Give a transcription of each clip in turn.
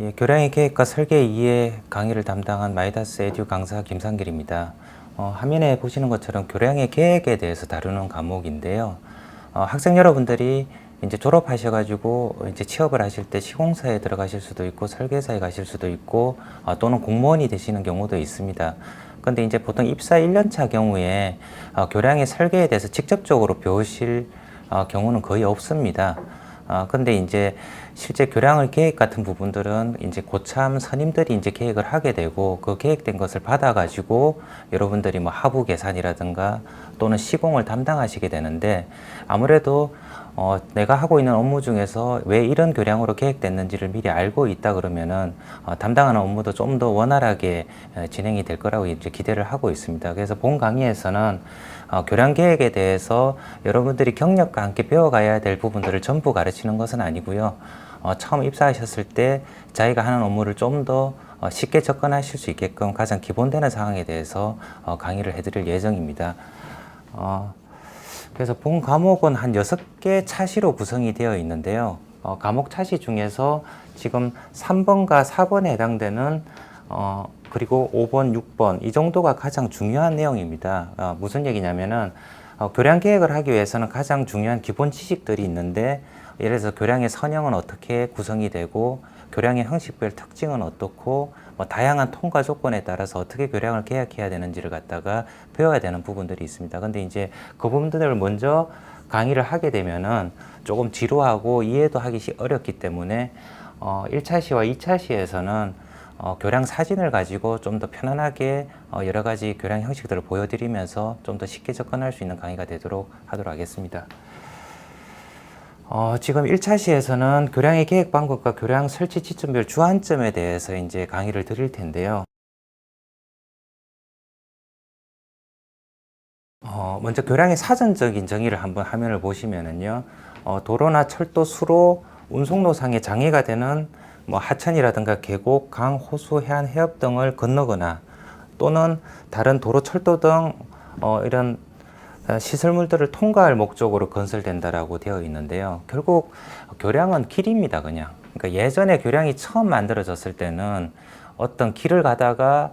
예, 교량의 계획과 설계 이해 강의를 담당한 마이다스 에듀 강사 김상길입니다. 화면에 보시는 것처럼 교량의 계획에 대해서 다루는 과목인데요. 학생 여러분들이 이제 졸업하셔가지고 이제 취업을 하실 때 시공사에 들어가실 수도 있고 설계사에 가실 수도 있고 또는 공무원이 되시는 경우도 있습니다. 근데 이제 보통 입사 1년차 경우에 교량의 설계에 대해서 직접적으로 배우실 경우는 거의 없습니다. 근데 이제 실제 교량을 계획 같은 부분들은 이제 고참 선임들이 이제 계획을 하게 되고 그 계획된 것을 받아가지고 여러분들이 뭐 하부 계산이라든가 또는 시공을 담당하시게 되는데 아무래도 내가 하고 있는 업무 중에서 왜 이런 교량으로 계획됐는지를 미리 알고 있다 그러면은 담당하는 업무도 좀 더 원활하게 진행이 될 거라고 이제 기대를 하고 있습니다. 그래서 본 강의에서는 교량 계획에 대해서 여러분들이 경력과 함께 배워가야 될 부분들을 전부 가르치는 것은 아니고요. 처음 입사하셨을 때 자기가 하는 업무를 좀 더 쉽게 접근하실 수 있게끔 가장 기본되는 상황에 대해서 강의를 해드릴 예정입니다. 그래서 본 과목은 한 6개 차시로 구성이 되어 있는데요. 과목 차시 중에서 지금 3번과 4번에 해당되는 그리고 5번, 6번 이 정도가 가장 중요한 내용입니다. 무슨 얘기냐면은 교량 계획을 하기 위해서는 가장 중요한 기본 지식들이 있는데 예를 들어서 교량의 선형은 어떻게 구성이 되고 교량의 형식별 특징은 어떻고 뭐 다양한 통과 조건에 따라서 어떻게 교량을 계약해야 되는지를 갖다가 배워야 되는 부분들이 있습니다. 근데 이제 그 부분들을 먼저 강의를 하게 되면은 조금 지루하고 이해도 하기 어렵기 때문에 1차 시와 2차 시에서는 교량 사진을 가지고 좀 더 편안하게 여러 가지 교량 형식들을 보여드리면서 좀 더 쉽게 접근할 수 있는 강의가 되도록 하도록 하겠습니다. 지금 1차 시에서는 교량의 계획 방법과 교량 설치 지점별 주안점에 대해서 이제 강의를 드릴 텐데요. 먼저 교량의 사전적인 정의를 한번 화면을 보시면은요, 도로나 철도, 수로, 운송로상에 장애가 되는 뭐 하천이라든가 계곡, 강, 호수, 해안, 해협 등을 건너거나 또는 다른 도로, 철도 등 이런 시설물들을 통과할 목적으로 건설된다라고 되어 있는데요. 결국 교량은 길입니다, 그냥. 그러니까 예전에 교량이 처음 만들어졌을 때는 어떤 길을 가다가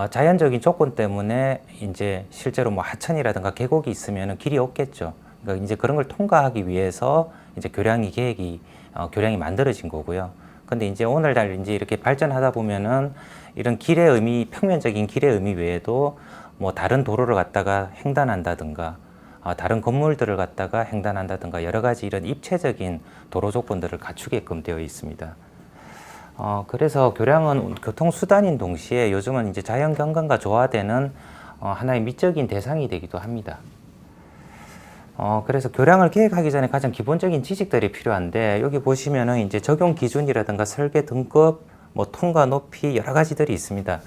자연적인 조건 때문에 이제 실제로 뭐 하천이라든가 계곡이 있으면 길이 없겠죠. 그러니까 이제 그런 걸 통과하기 위해서 이제 교량이 만들어진 거고요. 근데 이제 오늘날 이제 이렇게 발전하다 보면은 이런 길의 의미, 평면적인 길의 의미 외에도 뭐 다른 도로를 갖다가 횡단한다든가 다른 건물들을 갖다가 횡단한다든가 여러 가지 이런 입체적인 도로 조건들을 갖추게끔 되어 있습니다. 그래서 교량은 교통수단인 동시에 요즘은 이제 자연경관과 조화되는 하나의 미적인 대상이 되기도 합니다. 그래서 교량을 계획하기 전에 가장 기본적인 지식들이 필요한데 여기 보시면은 이제 적용 기준이라든가 설계 등급, 뭐 통과 높이 여러 가지들이 있습니다.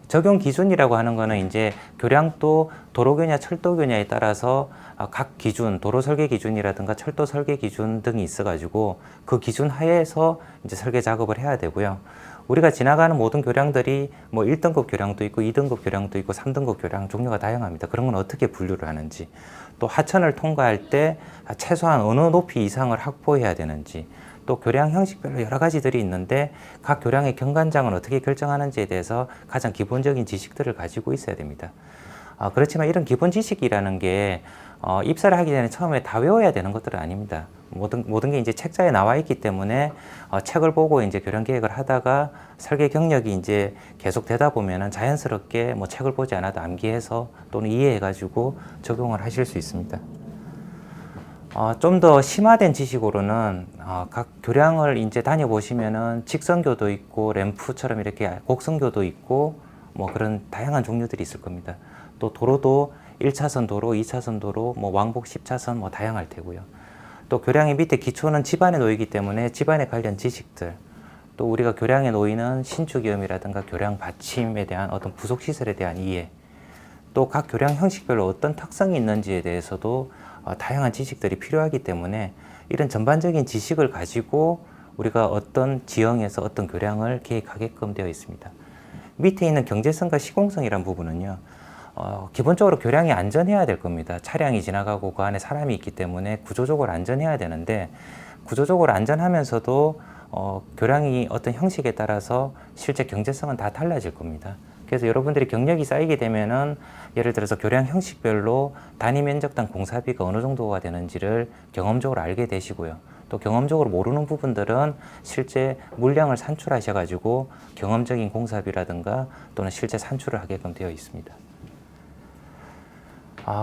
적용 기준이라고 하는 거는 이제 교량도 도로교냐 철도교냐에 따라서 각 기준, 도로 설계 기준이라든가 철도 설계 기준 등이 있어가지고 그 기준 하에서 이제 설계 작업을 해야 되고요. 우리가 지나가는 모든 교량들이 뭐 1등급 교량도 있고 2등급 교량도 있고 3등급 교량 종류가 다양합니다. 그런 건 어떻게 분류를 하는지, 또 하천을 통과할 때 최소한 어느 높이 이상을 확보해야 되는지, 또 교량 형식별로 여러 가지들이 있는데 각 교량의 경관장은 어떻게 결정하는지에 대해서 가장 기본적인 지식들을 가지고 있어야 됩니다. 그렇지만 이런 기본 지식이라는 게 입사를 하기 전에 처음에 다 외워야 되는 것들은 아닙니다. 모든 게 이제 책자에 나와 있기 때문에 책을 보고 이제 교량 계획을 하다가 설계 경력이 이제 계속 되다 보면은 자연스럽게 뭐 책을 보지 않아도 암기해서 또는 이해해가지고 적용을 하실 수 있습니다. 좀 더 심화된 지식으로는 각 교량을 이제 다녀보시면은 직선교도 있고 램프처럼 이렇게 곡선교도 있고 뭐 그런 다양한 종류들이 있을 겁니다. 또 도로도 1차선 도로, 2차선 도로, 뭐 왕복 10차선 뭐 다양할 테고요. 또 교량의 밑에 기초는 집안에 놓이기 때문에 집안에 관련 지식들, 또 우리가 교량에 놓이는 신축위험이라든가 교량 받침에 대한 어떤 부속 시설에 대한 이해, 또 각 교량 형식별로 어떤 특성이 있는지에 대해서도 다양한 지식들이 필요하기 때문에 이런 전반적인 지식을 가지고 우리가 어떤 지형에서 어떤 교량을 계획하게끔 되어 있습니다. 밑에 있는 경제성과 시공성이란 부분은요, 기본적으로 교량이 안전해야 될 겁니다. 차량이 지나가고 그 안에 사람이 있기 때문에 구조적으로 안전해야 되는데 구조적으로 안전하면서도 교량이 어떤 형식에 따라서 실제 경제성은 다 달라질 겁니다. 그래서 여러분들이 경력이 쌓이게 되면은 예를 들어서 교량 형식별로 단위 면적당 공사비가 어느 정도가 되는지를 경험적으로 알게 되시고요. 또 경험적으로 모르는 부분들은 실제 물량을 산출하셔가지고 경험적인 공사비라든가 또는 실제 산출을 하게끔 되어 있습니다.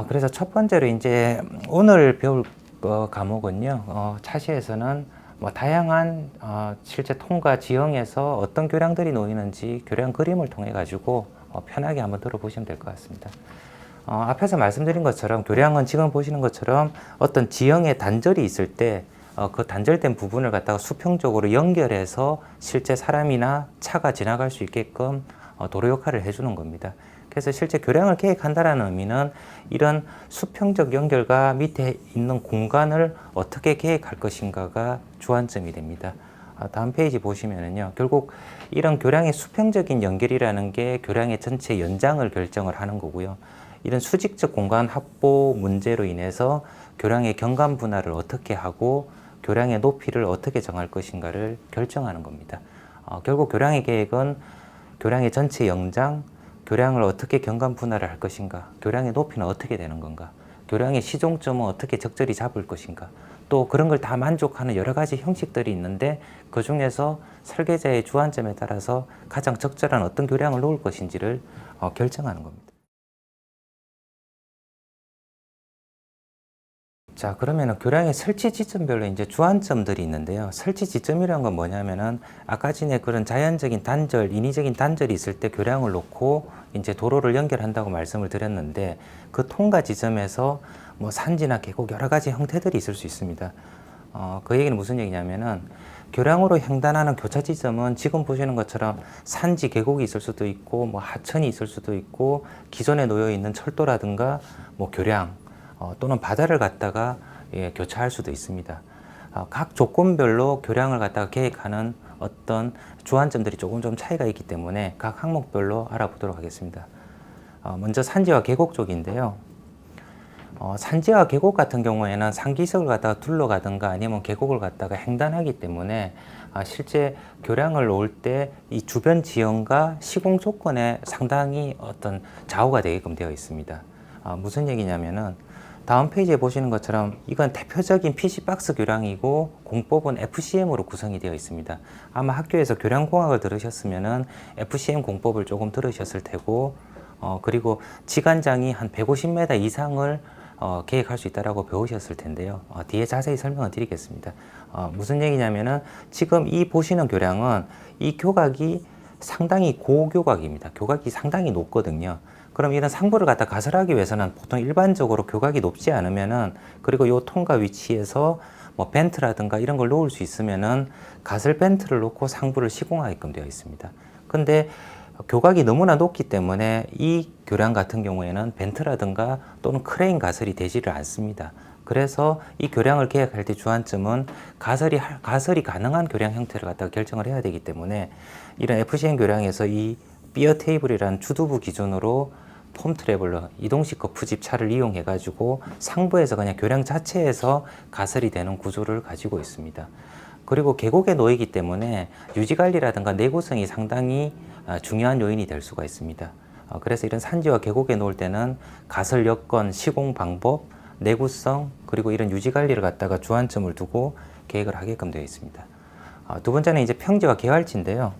그래서 첫 번째로 이제 오늘 배울 과목은요, 차시에서는 뭐 다양한 실제 통과 지형에서 어떤 교량들이 놓이는지 교량 그림을 통해 가지고 편하게 한번 들어보시면 될 것 같습니다. 앞에서 말씀드린 것처럼 교량은 지금 보시는 것처럼 어떤 지형에 단절이 있을 때 그 단절된 부분을 갖다가 수평적으로 연결해서 실제 사람이나 차가 지나갈 수 있게끔 도로 역할을 해주는 겁니다. 그래서 실제 교량을 계획한다는 의미는 이런 수평적 연결과 밑에 있는 공간을 어떻게 계획할 것인가가 주안점이 됩니다. 다음 페이지 보시면은요, 결국 이런 교량의 수평적인 연결이라는 게 교량의 전체 연장을 결정을 하는 거고요. 이런 수직적 공간 확보 문제로 인해서 교량의 경관 분할을 어떻게 하고 교량의 높이를 어떻게 정할 것인가를 결정하는 겁니다. 결국 교량의 계획은 교량의 전체 연장, 교량을 어떻게 경관 분할을 할 것인가, 교량의 높이는 어떻게 되는 건가, 교량의 시종점은 어떻게 적절히 잡을 것인가, 또 그런 걸 다 만족하는 여러 가지 형식들이 있는데 그 중에서 설계자의 주안점에 따라서 가장 적절한 어떤 교량을 놓을 것인지를 결정하는 겁니다. 자, 그러면은 교량의 설치 지점별로 이제 주안점들이 있는데요. 설치 지점이라는 건 뭐냐면은 아까 전에 그런 자연적인 단절, 인위적인 단절이 있을 때 교량을 놓고 이제 도로를 연결한다고 말씀을 드렸는데 그 통과 지점에서 뭐 산지나 계곡 여러 가지 형태들이 있을 수 있습니다. 그 얘기는 무슨 얘기냐면은 교량으로 횡단하는 교차 지점은 지금 보시는 것처럼 산지, 계곡이 있을 수도 있고 뭐 하천이 있을 수도 있고 기존에 놓여 있는 철도라든가 뭐 교량 또는 바다를 갖다가 교차할 수도 있습니다. 각 조건별로 교량을 갖다가 계획하는 어떤 주안점들이 조금 좀 차이가 있기 때문에 각 항목별로 알아보도록 하겠습니다. 먼저 산지와 계곡 쪽인데요. 산지와 계곡 같은 경우에는 상기석을 갖다가 둘러가든가 아니면 계곡을 갖다가 횡단하기 때문에 실제 교량을 놓을 때 이 주변 지형과 시공 조건에 상당히 어떤 좌우가 되게끔 되어 있습니다. 무슨 얘기냐면은 다음 페이지에 보시는 것처럼 이건 대표적인 PC박스 교량이고 공법은 FCM으로 구성이 되어 있습니다. 아마 학교에서 교량공학을 들으셨으면은 FCM 공법을 조금 들으셨을 테고 그리고 지간장이 한 150m 이상을 계획할 수 있다고 배우셨을 텐데요. 뒤에 자세히 설명을 드리겠습니다. 무슨 얘기냐면은 지금 이 보시는 교량은 이 교각이 상당히 고교각입니다. 교각이 상당히 높거든요. 그럼 이런 상부를 갖다 가설하기 위해서는 보통 일반적으로 교각이 높지 않으면은 그리고 요 통과 위치에서 뭐 벤트라든가 이런 걸 놓을 수 있으면은 가설 벤트를 놓고 상부를 시공하게끔 되어 있습니다. 근데 교각이 너무나 높기 때문에 이 교량 같은 경우에는 벤트라든가 또는 크레인 가설이 되지를 않습니다. 그래서 이 교량을 계획할 때 주안점은 가설이 가능한 교량 형태를 갖다가 결정을 해야 되기 때문에 이런 FCM 교량에서 이 비어 테이블이라는 주두부 기준으로 폼 트래블러, 이동식 거푸집 차를 이용해 가지고 상부에서 그냥 교량 자체에서 가설이 되는 구조를 가지고 있습니다. 그리고 계곡에 놓이기 때문에 유지관리라든가 내구성이 상당히 중요한 요인이 될 수가 있습니다. 그래서 이런 산지와 계곡에 놓을 때는 가설 여건, 시공 방법, 내구성, 그리고 이런 유지관리를 갖다가 주안점을 두고 계획을 하게끔 되어 있습니다. 두 번째는 이제 평지와 계활지인데요.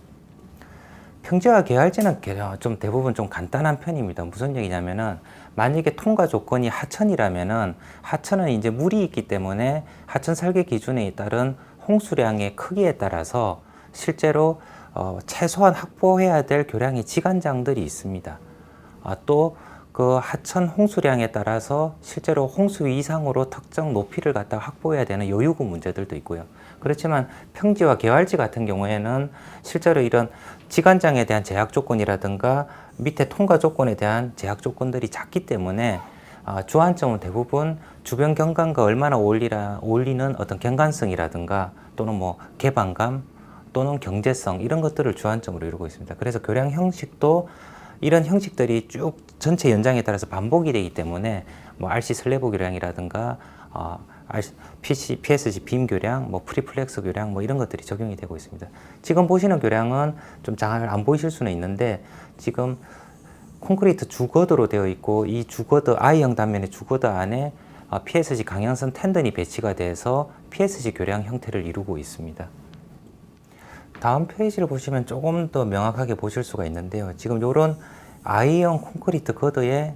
평지와 계활지는 좀 대부분 좀 간단한 편입니다. 무슨 얘기냐면은 만약에 통과 조건이 하천이라면은 하천은 이제 물이 있기 때문에 하천 설계 기준에 따른 홍수량의 크기에 따라서 실제로 최소한 확보해야 될 교량의 지간장들이 있습니다. 또 그 하천 홍수량에 따라서 실제로 홍수 이상으로 특정 높이를 갖다 확보해야 되는 여유구 문제들도 있고요. 그렇지만 평지와 계활지 같은 경우에는 실제로 이런 지간장에 대한 제약 조건이라든가 밑에 통과 조건에 대한 제약 조건들이 작기 때문에 주안점은 대부분 주변 경관과 얼마나 어울리는 어떤 경관성이라든가 또는 뭐 개방감 또는 경제성 이런 것들을 주안점으로 이루고 있습니다. 그래서 교량 형식도 이런 형식들이 쭉 전체 연장에 따라서 반복이 되기 때문에 뭐 RC 슬래브 교량이라든가 PSG 빔 교량, 뭐 프리플렉스 교량, 뭐 이런 것들이 적용이 되고 있습니다. 지금 보시는 교량은 좀 잘 안 보이실 수는 있는데 지금 콘크리트 주거드로 되어 있고 이 주거드 I형 단면의 주거드 안에 PSG 강연선 텐던이 배치가 돼서 PSG 교량 형태를 이루고 있습니다. 다음 페이지를 보시면 조금 더 명확하게 보실 수가 있는데요. 지금 이런 I형 콘크리트 거드에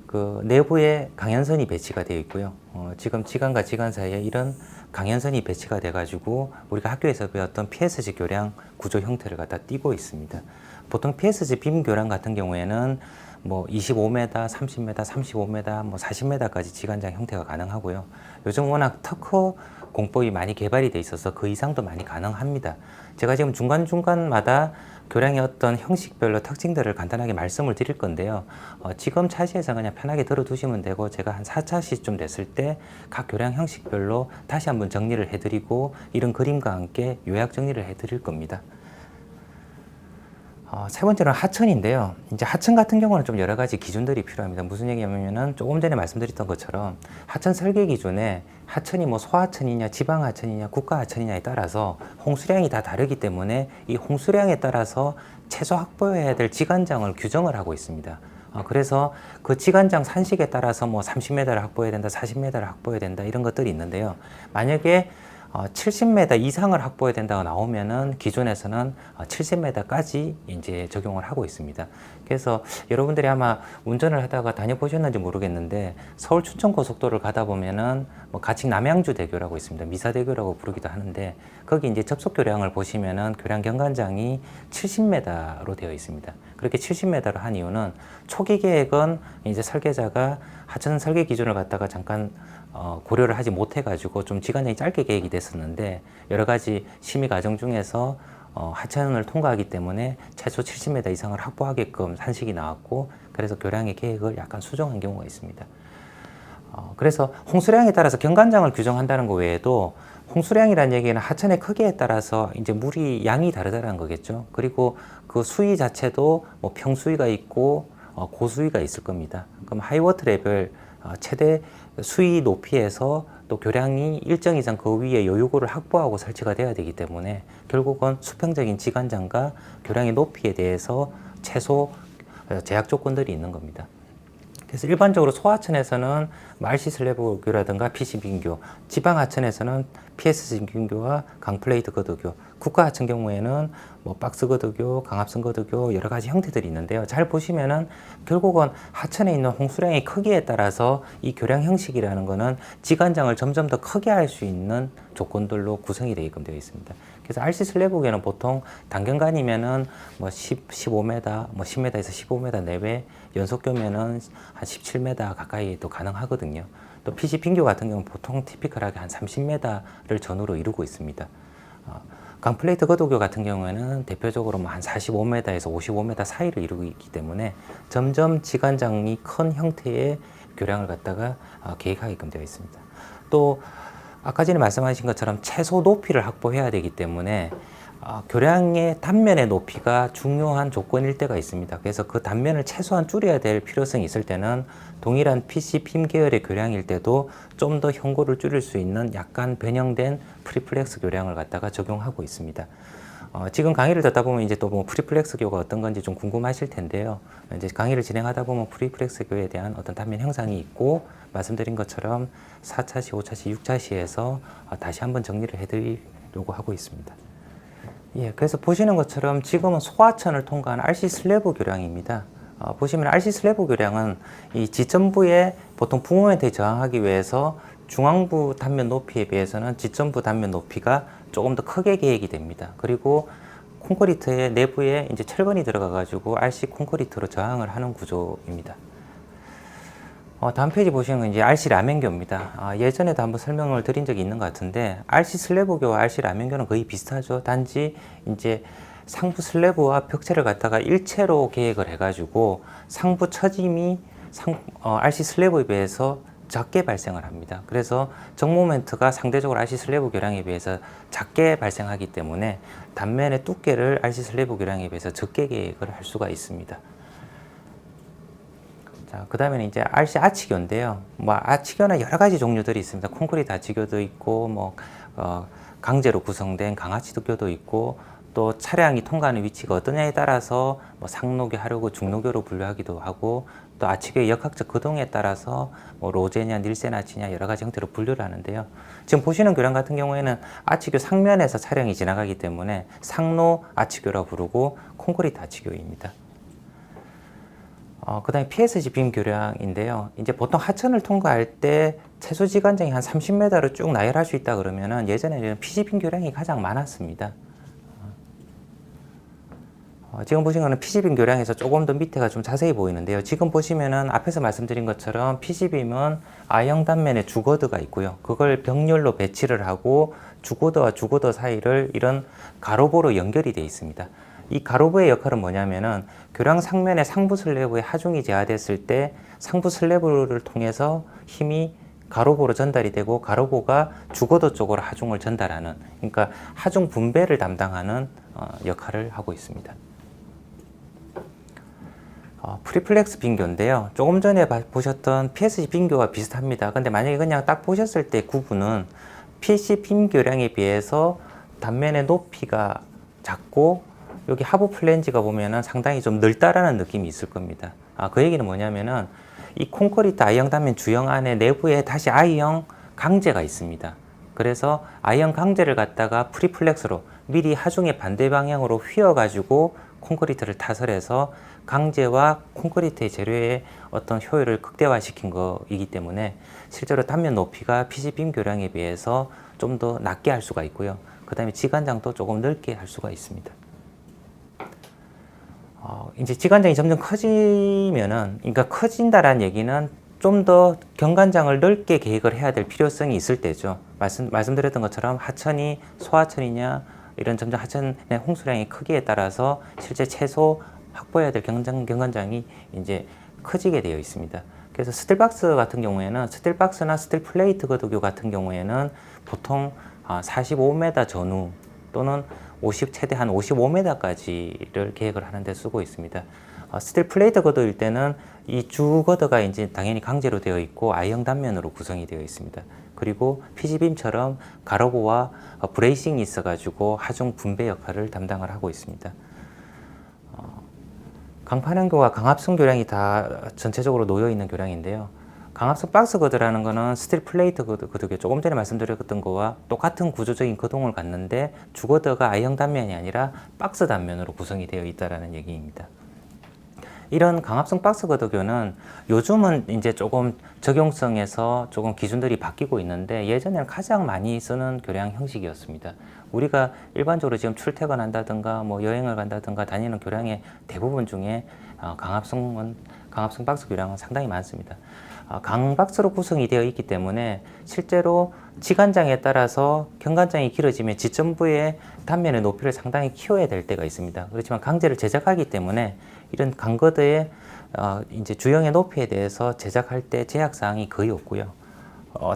그 내부에 강연선이 배치가 되어 있고요. 지금 지간과 지간 사이에 이런 강연선이 배치가 돼 가지고 우리가 학교에서 배웠던 PSG 교량 구조 형태를 갖다 띄고 있습니다. 보통 PSG 빔 교량 같은 경우에는 뭐 25m, 30m, 35m, 뭐 40m까지 지간장 형태가 가능하고요. 요즘 워낙 특허 공법이 많이 개발이 돼 있어서 그 이상도 많이 가능합니다. 제가 지금 중간중간마다 교량의 어떤 형식별로 특징들을 간단하게 말씀을 드릴 건데요. 지금 차시에서 그냥 편하게 들어두시면 되고 제가 한 4차시쯤 됐을 때 각 교량 형식별로 다시 한번 정리를 해드리고 이런 그림과 함께 요약 정리를 해드릴 겁니다. 세 번째는 하천인데요. 이제 하천 같은 경우는 좀 여러 가지 기준들이 필요합니다. 무슨 얘기냐면은 조금 전에 말씀드렸던 것처럼 하천 설계 기준에 하천이 뭐 소하천이냐, 지방하천이냐, 국가하천이냐에 따라서 홍수량이 다 다르기 때문에 이 홍수량에 따라서 최소 확보해야 될 지간장을 규정을 하고 있습니다. 그래서 그 지간장 산식에 따라서 뭐 30m를 확보해야 된다, 40m를 확보해야 된다 이런 것들이 있는데요. 만약에 70m 이상을 확보해야 된다고 나오면은 기존에서는 70m까지 이제 적용을 하고 있습니다. 그래서 여러분들이 아마 운전을 하다가 다녀보셨는지 모르겠는데 서울 춘천 고속도로를 가다 보면은 뭐 가칭 남양주 대교라고 있습니다. 미사대교라고 부르기도 하는데 거기 이제 접속 교량을 보시면은 교량 경관장이 70m로 되어 있습니다. 그렇게 70m로 한 이유는 초기 계획은 이제 설계자가 하천 설계 기준을 갖다가 잠깐 고려를 하지 못해가지고 좀 기간이 짧게 계획이 됐었는데 여러 가지 심의 과정 중에서 하천을 통과하기 때문에 최소 70m 이상을 확보하게끔 산식이 나왔고 그래서 교량의 계획을 약간 수정한 경우가 있습니다. 그래서 홍수량에 따라서 경관장을 규정한다는 것 외에도 홍수량이라는 얘기는 하천의 크기에 따라서 이제 물이 양이 다르다는 거겠죠. 그리고 그 수위 자체도 뭐 평수위가 있고 고수위가 있을 겁니다. 그럼 하이워터 레벨 최대 수위 높이에서 또 교량이 일정 이상 그 위에 여유구를 확보하고 설치가 돼야 되기 때문에 결국은 수평적인 지간장과 교량의 높이에 대해서 최소 제약 조건들이 있는 겁니다. 그래서 일반적으로 소하천에서는 RC 슬래브교라든가 PC 빔교, 지방하천에서는 PS 빔교와 강플레이트 거드교, 국가하천 경우에는 뭐 박스 거드교, 강압선 거드교 여러 가지 형태들이 있는데요. 잘 보시면은 결국은 하천에 있는 홍수량의 크기에 따라서 이 교량 형식이라는 거는 지간장을 점점 더 크게 할 수 있는 조건들로 구성이 되게끔 되어 있습니다. 그래서 RC 슬래브교는 보통 단경관이면은 뭐 15m, 뭐 10m에서 15m 내외, 연속교면은 한 17m 가까이도 가능하거든요. 또 PC 빙교 같은 경우는 보통 티피컬하게 한 30m를 전후로 이루고 있습니다. 강플레이트 거도교 같은 경우에는 대표적으로 뭐 한 45m에서 55m 사이를 이루고 있기 때문에 점점 지간장이 큰 형태의 교량을 갖다가 계획하게끔 되어 있습니다. 또 아까 전에 말씀하신 것처럼 최소 높이를 확보해야 되기 때문에 교량의 단면의 높이가 중요한 조건일 때가 있습니다. 그래서 그 단면을 최소한 줄여야 될 필요성이 있을 때는 동일한 PC 빔 계열의 교량일 때도 좀 더 현고를 줄일 수 있는 약간 변형된 프리플렉스 교량을 갖다가 적용하고 있습니다. 지금 강의를 듣다 보면 이제 또 뭐 프리플렉스 교가 어떤 건지 좀 궁금하실 텐데요. 이제 강의를 진행하다 보면 프리플렉스 교에 대한 어떤 단면 형상이 있고 말씀드린 것처럼 4차시, 5차시, 6차시에서 다시 한번 정리를 해드리려고 하고 있습니다. 예, 그래서 보시는 것처럼 지금은 소하천을 통과한 RC 슬래브 교량입니다. 보시면 RC 슬래브 교량은 이 지점부에 보통 붕모멘트에 저항하기 위해서 중앙부 단면 높이에 비해서는 지점부 단면 높이가 조금 더 크게 계획이 됩니다. 그리고 콘크리트의 내부에 이제 철근이 들어가 가지고 RC 콘크리트로 저항을 하는 구조입니다. 다음 페이지 보시면 이제 RC 라면교입니다. 예전에도 한번 설명을 드린 적이 있는 것 같은데 RC 슬래브교와 RC 라면교는 거의 비슷하죠. 단지 이제 상부 슬래브와 벽체를 갖다가 일체로 계획을 해가지고 상부 처짐이 RC 슬래브에 비해서 적게 발생을 합니다. 그래서 정모멘트가 상대적으로 RC 슬래브 교량에 비해서 작게 발생하기 때문에 단면의 두께를 RC 슬래브 교량에 비해서 적게 계획을 할 수가 있습니다. 자, 그 다음에는 이제 RC 아치교인데요. 뭐 아치교는 여러 가지 종류들이 있습니다. 콘크리트 아치교도 있고, 강제로 구성된 강아치교도 있고, 또 차량이 통과하는 위치가 어떠냐에 따라서 뭐 상노교, 하류교, 중노교로 분류하기도 하고, 또 아치교의 역학적 거동에 따라서 뭐 로제냐, 닐센 아치냐 여러 가지 형태로 분류를 하는데요. 지금 보시는 교량 같은 경우에는 아치교 상면에서 차량이 지나가기 때문에 상노 아치교라고 부르고 콘크리트 아치교입니다. 그 다음에 PSG 빔 교량인데요. 이제 보통 하천을 통과할 때 최소 지관장이 한 30m로 쭉 나열할 수 있다 그러면은 예전에는 PG 빔 교량이 가장 많았습니다. 지금 보신 거는 PG빔 교량에서 조금 더 밑에가 좀 자세히 보이는데요. 지금 보시면은 앞에서 말씀드린 것처럼 PG빔은 I형 단면에 주거드가 있고요. 그걸 병렬로 배치를 하고 주거드와 주거드 사이를 이런 가로보로 연결이 되어 있습니다. 이 가로보의 역할은 뭐냐면은 교량 상면의 상부 슬래브에 하중이 제하됐을 때 상부 슬래브를 통해서 힘이 가로보로 전달이 되고 가로보가 주거드 쪽으로 하중을 전달하는, 그러니까 하중 분배를 담당하는 역할을 하고 있습니다. 프리플렉스 빙교인데요. 조금 전에 보셨던 PSG 빙교와 비슷합니다. 근데 만약에 그냥 딱 보셨을 때 구분은 PSG 빙교량에 비해서 단면의 높이가 작고 여기 하부 플랜지가 보면은 상당히 좀 넓다라는 느낌이 있을 겁니다. 그 얘기는 뭐냐면은 이 콘크리트 I형 단면 주형 안에 내부에 다시 I형 강제가 있습니다. 그래서 I형 강제를 갖다가 프리플렉스로 미리 하중의 반대 방향으로 휘어가지고 콘크리트를 타설해서 강제와 콘크리트의 재료의 어떤 효율을 극대화시킨 거이기 때문에 실제로 단면 높이가 PG 빔 교량에 비해서 좀 더 낮게 할 수가 있고요. 그 다음에 지관장도 조금 넓게 할 수가 있습니다. 이제 지관장이 점점 커지면은, 그러니까 커진다라는 얘기는 좀 더 경관장을 넓게 계획을 해야 될 필요성이 있을 때죠. 말씀드렸던 것처럼 하천이 소하천이냐, 이런 점점 하천의 홍수량의 크기에 따라서 실제 최소 확보해야 될 경관장이 이제 커지게 되어 있습니다. 그래서 스틸박스 같은 경우에는 스틸박스나 스틸 플레이트 거도교 같은 경우에는 보통 45m 전후 또는 최대 한 55m까지를 계획을 하는 데 쓰고 있습니다. 스틸 플레이트 거도일 때는 이 주거도가 이제 당연히 강제로 되어 있고 I형 단면으로 구성이 되어 있습니다. 그리고 PG빔처럼 가로보와 브레이싱이 있어가지고 하중 분배 역할을 담당을 하고 있습니다. 강판형교와 강압성 교량이 다 전체적으로 놓여 있는 교량인데요. 강압성 박스 거드라는 거는 스틸 플레이트 거드교, 조금 전에 말씀드렸던 거와 똑같은 구조적인 거동을 갖는데 주거드가 I형 단면이 아니라 박스 단면으로 구성이 되어 있다는 얘기입니다. 이런 강압성 박스 거도교는 요즘은 이제 조금 적용성에서 조금 기준들이 바뀌고 있는데 예전에는 가장 많이 쓰는 교량 형식이었습니다. 우리가 일반적으로 지금 출퇴근한다든가 뭐 여행을 간다든가 다니는 교량의 대부분 중에 강압성 박스 교량은 상당히 많습니다. 강박스로 구성이 되어 있기 때문에 실제로 지관장에 따라서 경관장이 길어지면 지점부의 단면의 높이를 상당히 키워야 될 때가 있습니다. 그렇지만 강제를 제작하기 때문에 이런 강거드의 이제 주형의 높이에 대해서 제작할 때 제약 사항이 거의 없고요.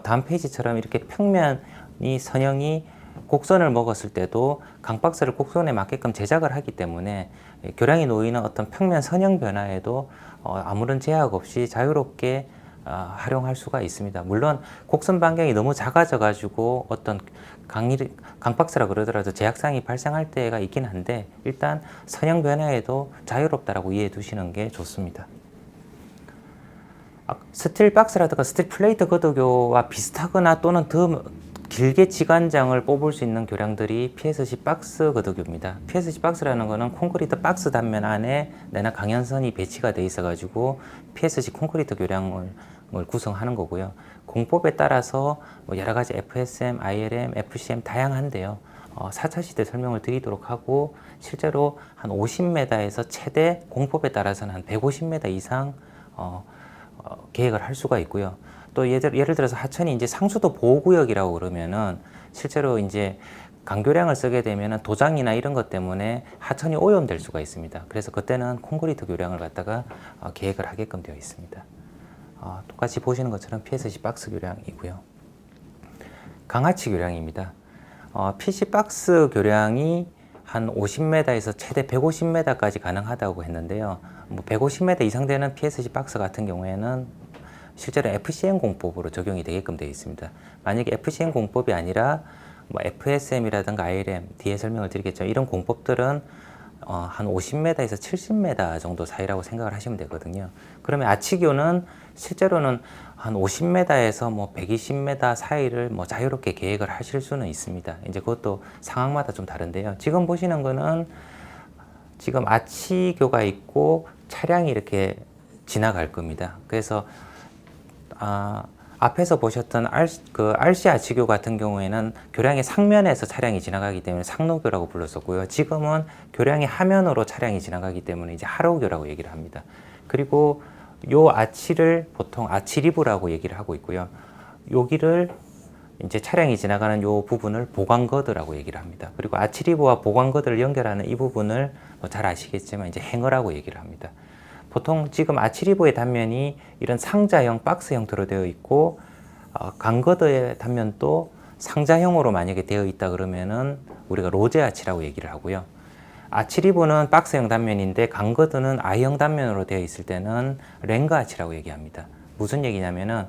다음 페이지처럼 이렇게 평면이 선형이 곡선을 먹었을 때도 강박스를 곡선에 맞게끔 제작을 하기 때문에 교량이 놓이는 어떤 평면 선형 변화에도 아무런 제약 없이 자유롭게 활용할 수가 있습니다. 물론 곡선 반경이 너무 작아져 가지고 어떤 강박스라 그러더라도 제약사항이 발생할 때가 있긴 한데 일단 선형 변화에도 자유롭다라고 이해해 두시는 게 좋습니다. 스틸 박스라든가 스틸 플레이트 거도교와 비슷하거나 또는 더 길게 지관장을 뽑을 수 있는 교량들이 PSG 박스 거도교입니다. PSG 박스라는 것은 콘크리트 박스 단면 안에 내나 강연선이 배치가 돼 있어 가지고 PSG 콘크리트 교량을 구성하는 거고요. 공법에 따라서 여러 가지 FSM, ILM, FCM 다양한데요. 4차 시대 설명을 드리도록 하고 실제로 한 50m에서 최대 공법에 따라서는 한 150m 이상 계획을 할 수가 있고요. 또 예를 들어서 하천이 이제 상수도 보호구역이라고 그러면은 실제로 이제 강교량을 쓰게 되면은 도장이나 이런 것 때문에 하천이 오염될 수가 있습니다. 그래서 그때는 콘크리트 교량을 갖다가 계획을 하게끔 되어 있습니다. 똑같이 보시는 것처럼 PSG 박스 교량이고요. 강하치 교량입니다. PSG 박스 교량이 한 50m에서 최대 150m까지 가능하다고 했는데요. 뭐 150m 이상 되는 PSC 박스 같은 경우에는 실제로 FCN 공법으로 적용이 되게끔 되어 있습니다. 만약에 FCN 공법이 아니라 뭐 FSM이라든가 ILM 뒤에 설명을 드리겠죠. 이런 공법들은 한 50m에서 70m 정도 사이라고 생각을 하시면 되거든요. 그러면 아치교는 실제로는 한 50m에서 뭐 120m 사이를 뭐 자유롭게 계획을 하실 수는 있습니다. 이제 그것도 상황마다 좀 다른데요. 지금 보시는 거는 지금 아치교가 있고 차량이 이렇게 지나갈 겁니다. 그래서 앞에서 보셨던 RC 아치교 같은 경우에는 교량의 상면에서 차량이 지나가기 때문에 상로교라고 불렀었고요. 지금은 교량의 하면으로 차량이 지나가기 때문에 이제 하로교라고 얘기를 합니다. 그리고 요 아치를 보통 아치리브라고 얘기를 하고 있고요. 여기를 이제 차량이 지나가는 요 부분을 보강거드라고 얘기를 합니다. 그리고 아치리브와 보강거드를 연결하는 이 부분을 뭐 잘 아시겠지만 이제 행어라고 얘기를 합니다. 보통 지금 아치리브의 단면이 이런 상자형 박스 형태로 되어 있고 강거드의 단면도 상자형으로 만약에 되어 있다 그러면은 우리가 로제 아치라고 얘기를 하고요. 아치리브는 박스형 단면인데 강거드는 I형 단면으로 되어 있을 때는 랭거 아치라고 얘기합니다. 무슨 얘기냐면은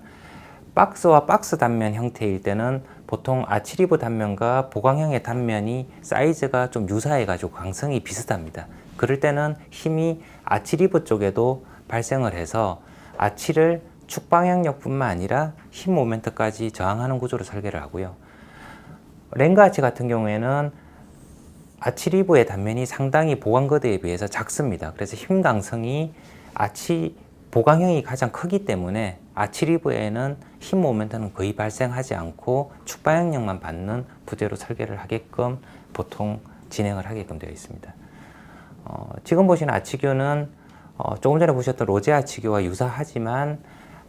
박스와 박스 단면 형태일 때는 보통 아치리브 단면과 보강형의 단면이 사이즈가 좀 유사해 가지고 강성이 비슷합니다. 그럴 때는 힘이 아치리브 쪽에도 발생을 해서 아치를 축방향력뿐만 아니라 힘 모멘트까지 저항하는 구조로 설계를 하고요. 랭거 아치 같은 경우에는 아치리브의 단면이 상당히 보강거드에 비해서 작습니다. 그래서 힘 강성이 아치 보강형이 가장 크기 때문에 아치리브에는 힘 모멘트는 거의 발생하지 않고 축방향력만 받는 부재로 설계를 하게끔 보통 진행을 하게끔 되어 있습니다. 지금 보시는 아치교는 조금 전에 보셨던 로제 아치교와 유사하지만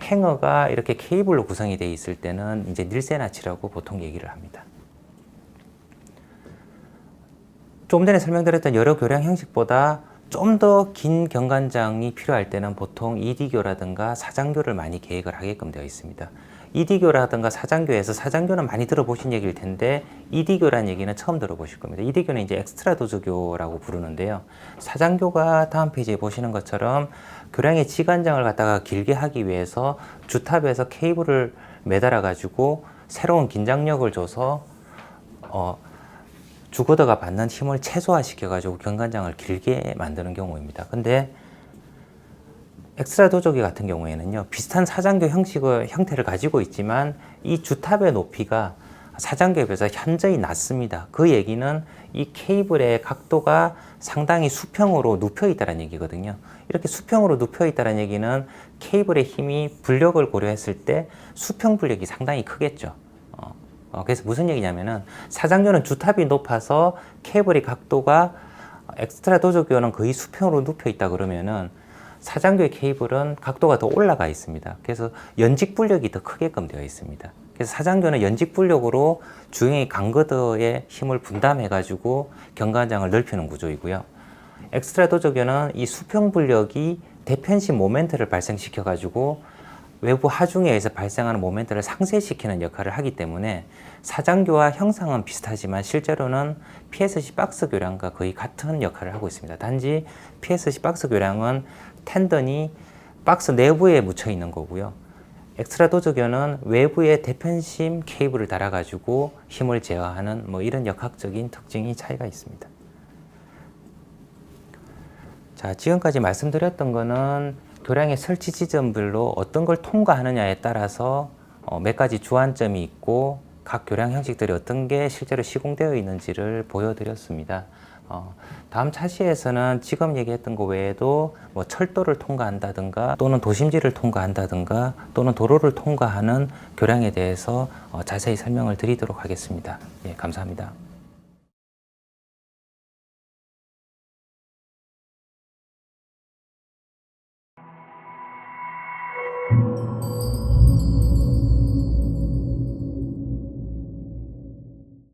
행어가 이렇게 케이블로 구성이 되어 있을 때는 이제 닐센 아치라고 보통 얘기를 합니다. 조금 전에 설명드렸던 여러 교량 형식보다 좀 더 긴 경관장이 필요할 때는 보통 ED교라든가 사장교를 많이 계획을 하게끔 되어 있습니다. ED교라든가 사장교에서 사장교는 많이 들어보신 얘기일 텐데 ED교라는 얘기는 처음 들어보실 겁니다. ED교는 이제 엑스트라 도즈교라고 부르는데요. 사장교가 다음 페이지에 보시는 것처럼 교량의 지관장을 갖다가 길게 하기 위해서 주탑에서 케이블을 매달아 가지고 새로운 긴장력을 줘서 주거더가 받는 힘을 최소화시켜 가지고 경관장을 길게 만드는 경우입니다. 근데 엑스트라 도저기 같은 경우에는요, 비슷한 사장교 형태를 가지고 있지만 이 주탑의 높이가 사장교에 비해서 현저히 낮습니다. 그 얘기는 이 케이블의 각도가 상당히 수평으로 눕혀 있다는 얘기거든요. 이렇게 수평으로 눕혀 있다는 얘기는 케이블의 힘이 불력을 고려했을 때 수평 불력이 상당히 크겠죠. 그래서 무슨 얘기냐면은 사장교는 주탑이 높아서 케이블의 각도가 엑스트라 도저교는 거의 수평으로 눕혀 있다 그러면은 사장교의 케이블은 각도가 더 올라가 있습니다. 그래서 연직 불력이 더 크게끔 되어 있습니다. 그래서 사장교는 연직 불력으로 주행의 강거드의 힘을 분담해 가지고 경관장을 넓히는 구조이고요. 엑스트라 도저교는 이 수평 불력이 대편식 모멘트를 발생시켜 가지고 외부 하중에 의해서 발생하는 모멘트를 상쇄시키는 역할을 하기 때문에 사장교와 형상은 비슷하지만 실제로는 PSC 박스 교량과 거의 같은 역할을 하고 있습니다. 단지 PSC 박스 교량은 텐던이 박스 내부에 묻혀 있는 거고요. 엑스트라 도저교는 외부에 대편심 케이블을 달아가지고 힘을 제어하는 뭐 이런 역학적인 특징이 차이가 있습니다. 자, 지금까지 말씀드렸던 거는 교량의 설치 지점별로 어떤 걸 통과하느냐에 따라서 몇 가지 주안점이 있고 각 교량 형식들이 어떤 게 실제로 시공되어 있는지를 보여드렸습니다. 다음 차시에서는 지금 얘기했던 거 외에도 뭐 철도를 통과한다든가 또는 도심지를 통과한다든가 또는 도로를 통과하는 교량에 대해서 자세히 설명을 드리도록 하겠습니다. 예, 감사합니다.